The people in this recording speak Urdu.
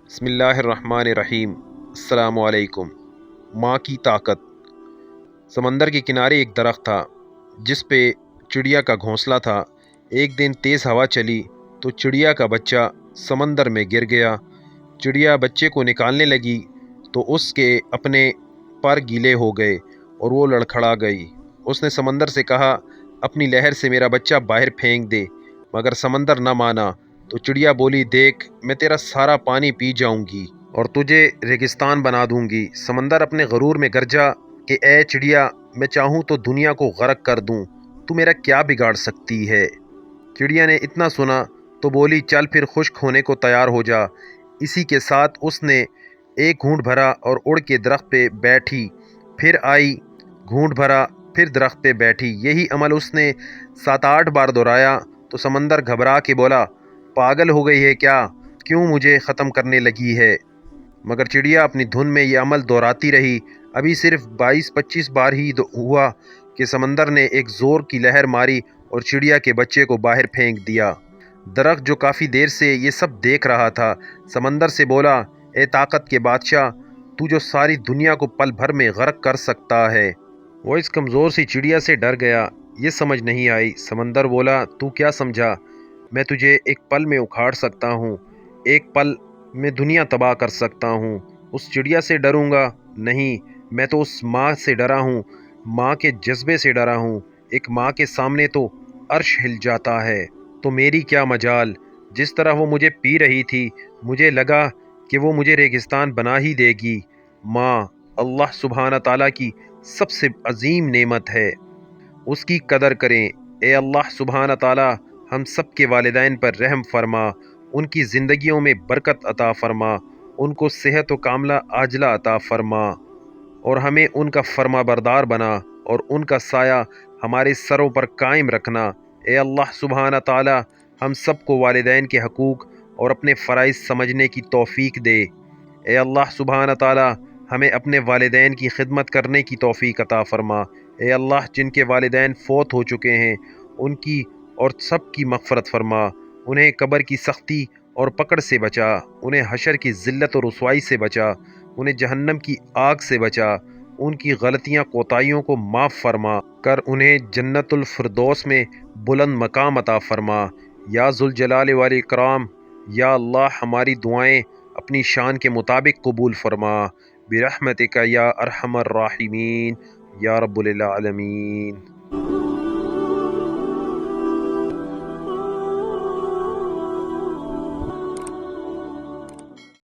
بسم اللہ الرحمن الرحیم۔ السلام علیکم۔ ماں کی طاقت۔ سمندر کے کنارے ایک درخت تھا جس پہ چڑیا کا گھونسلہ تھا۔ ایک دن تیز ہوا چلی تو چڑیا کا بچہ سمندر میں گر گیا۔ چڑیا بچے کو نکالنے لگی تو اس کے اپنے پر گیلے ہو گئے اور وہ لڑکھڑا گئی۔ اس نے سمندر سے کہا اپنی لہر سے میرا بچہ باہر پھینک دے، مگر سمندر نہ مانا۔ تو چڑیا بولی دیکھ میں تیرا سارا پانی پی جاؤں گی اور تجھے ریگستان بنا دوں گی۔ سمندر اپنے غرور میں گرجا کہ اے چڑیا میں چاہوں تو دنیا کو غرق کر دوں، تو میرا کیا بگاڑ سکتی ہے؟ چڑیا نے اتنا سنا تو بولی چل پھر خشک ہونے کو تیار ہو جا۔ اسی کے ساتھ اس نے ایک گھونٹ بھرا اور اڑ کے درخت پہ بیٹھی، پھر آئی، گھونٹ بھرا، پھر درخت پہ بیٹھی۔ یہی عمل اس نے 7-8 بار دہرایا تو سمندر گھبرا کے بولا پاگل ہو گئی ہے کیا؟ کیوں مجھے ختم کرنے لگی ہے؟ مگر چڑیا اپنی دھن میں یہ عمل دہراتی رہی۔ ابھی صرف 22-25 بار ہی ہوا کہ سمندر نے ایک زور کی لہر ماری اور چڑیا کے بچے کو باہر پھینک دیا۔ درخت جو کافی دیر سے یہ سب دیکھ رہا تھا سمندر سے بولا اے طاقت کے بادشاہ، تو جو ساری دنیا کو پل بھر میں غرق کر سکتا ہے۔ وہ اس کمزور سی چڑیا سے ڈر گیا، یہ سمجھ نہیں آئی۔ سمندر بولا تو کیا سمجھا میں تجھے ایک پل میں اکھاڑ سکتا ہوں، ایک پل میں دنیا تباہ کر سکتا ہوں؟ اس چڑیا سے ڈروں گا؟ نہیں، میں تو اس ماں سے ڈرا ہوں، ماں کے جذبے سے ڈرا ہوں۔ ایک ماں کے سامنے تو عرش ہل جاتا ہے، تو میری کیا مجال؟ جس طرح وہ مجھے پی رہی تھی مجھے لگا کہ وہ مجھے ریگستان بنا ہی دے گی۔ ماں اللہ سبحانہ تعالیٰ کی سب سے عظیم نعمت ہے، اس کی قدر کریں۔ اے اللہ سبحانہ تعالیٰ ہم سب کے والدین پر رحم فرما، ان کی زندگیوں میں برکت عطا فرما، ان کو صحت و کاملہ عاجلہ عطا فرما اور ہمیں ان کا فرما بردار بنا اور ان کا سایہ ہمارے سروں پر قائم رکھنا۔ اے اللہ سبحانہ تعالیٰ ہم سب کو والدین کے حقوق اور اپنے فرائض سمجھنے کی توفیق دے۔ اے اللہ سبحانہ تعالیٰ ہمیں اپنے والدین کی خدمت کرنے کی توفیق عطا فرما۔ اے اللہ جن کے والدین فوت ہو چکے ہیں ان کی اور سب کی مغفرت فرما، انہیں قبر کی سختی اور پکڑ سے بچا، انہیں حشر کی ذلت اور رسوائی سے بچا، انہیں جہنم کی آگ سے بچا، ان کی غلطیاں کوتاہیوں کو معاف فرما کر انہیں جنت الفردوس میں بلند مقام عطا فرما۔ یا ذوالجلال والاکرام، یا اللہ ہماری دعائیں اپنی شان کے مطابق قبول فرما، برحمتک یا ارحم الراحمین یا رب العالمین۔